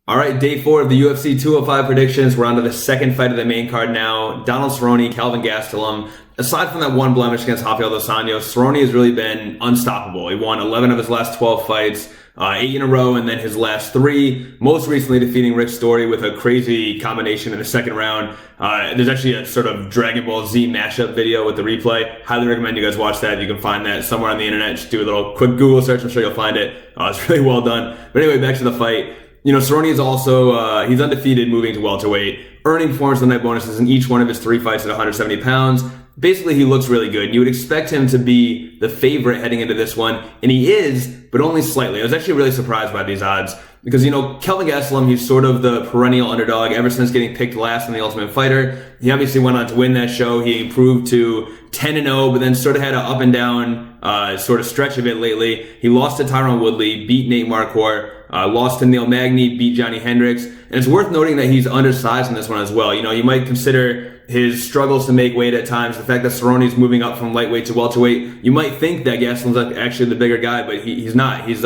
All right, day 4 of the UFC 205 predictions. We're on to the second fight of the main card now. Cerrone, Kelvin Gastelum. Aside from that one blemish against Rafael dos Anjos, Cerrone has really been unstoppable. He won 11 of his last 12 fights, 8 in a row, and then his last 3, most recently defeating Rick Story with a crazy combination in the second round. There's actually a sort of Dragon Ball Z mashup video with the replay. Highly recommend you guys watch that. You can find that somewhere on the internet. Just do a little quick Google search. I'm sure you'll find it. It's really well done. But anyway, back to the fight. You know, Cerrone is also, he's undefeated moving to welterweight, earning performance of the night bonuses in each one of his 3 fights at 170 pounds. Basically, he looks really good. You would expect him to be the favorite heading into this one, and he is, but only slightly. I was actually really surprised by these odds because, you know, Kelvin Gastelum, he's sort of the perennial underdog ever since getting picked last in the Ultimate Fighter. He obviously went on to win that show. He improved to 10-0, but then sort of had an up and down sort of stretch of it lately. He lost to Tyron Woodley, beat Nate Marquardt, lost to Neil Magny, beat Johnny Hendricks. And it's worth noting that he's undersized in this one as well. You know, you might consider his struggles to make weight at times, the fact that Cerrone's moving up from lightweight to welterweight. You might think that Gastelum's actually the bigger guy, but he's not. He's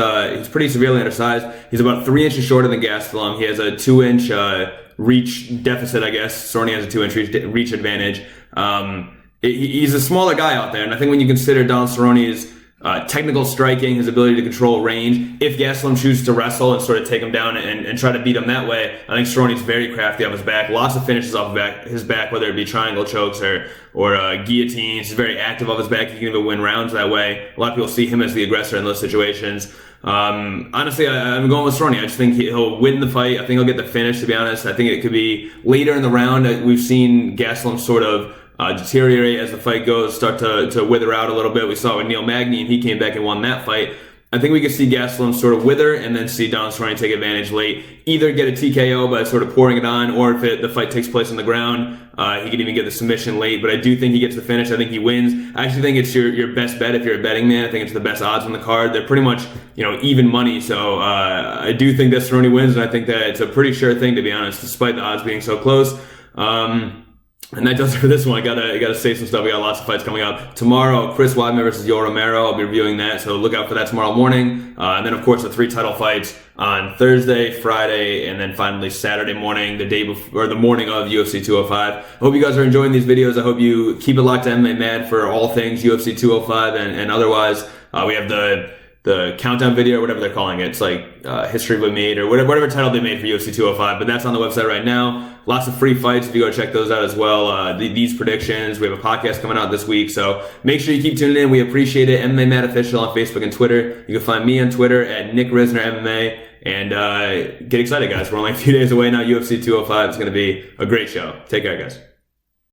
pretty severely undersized. He's about 3 inches shorter than Gastelum. He has a 2-inch reach deficit, I guess. Cerrone has a 2-inch reach advantage. He's a smaller guy out there, and I think when you consider Donald Cerrone's technical striking, his ability to control range, if Gastelum chooses to wrestle and sort of take him down and try to beat him that way, I think Cerrone's very crafty off his back. Lots of finishes off his back, whether it be triangle chokes or guillotines. He's very active off his back. He can even win rounds that way. A lot of people see him as the aggressor in those situations. Honestly, I'm going with Cerrone. I just think he'll win the fight. I think he'll get the finish, to be honest. I think it could be later in the round. We've seen Gastelum sort of deteriorate as the fight goes, start to wither out a little bit. We saw it with Neil Magny, and he came back and won that fight. I think we could see Gastelum sort of wither and then see Donald Cerrone take advantage late. Either get a TKO by sort of pouring it on, or if the fight takes place on the ground, he could even get the submission late. But I do think he gets the finish. I think he wins. I actually think it's your best bet if you're a betting man. I think it's the best odds on the card. They're pretty much, you know, even money. So I do think that Cerrone wins, and I think that it's a pretty sure thing, to be honest, despite the odds being so close. And that does it for this one. I gotta say some stuff. We got lots of fights coming up. Tomorrow, Chris Weidman versus Romero. I'll be reviewing that, so look out for that tomorrow morning. And then, of course, the 3 title fights on Thursday, Friday, and then finally Saturday morning, the day before, or the morning of UFC 205. I hope you guys are enjoying these videos. I hope you keep it locked to MMA Mad for all things UFC 205 and otherwise. We have the countdown video, or whatever they're calling it. It's like history we made, or whatever title they made for UFC 205, but that's on the website right now. Lots of free fights if you go check those out as well. These predictions, we have a podcast coming out this week, so make sure you keep tuning in. We appreciate it. MMA Matt Official on Facebook and Twitter. You can find me on Twitter at Nick Risner MMA, and get excited, guys. We're only a few days away now. UFC 205 is going to be a great show. Take care, guys.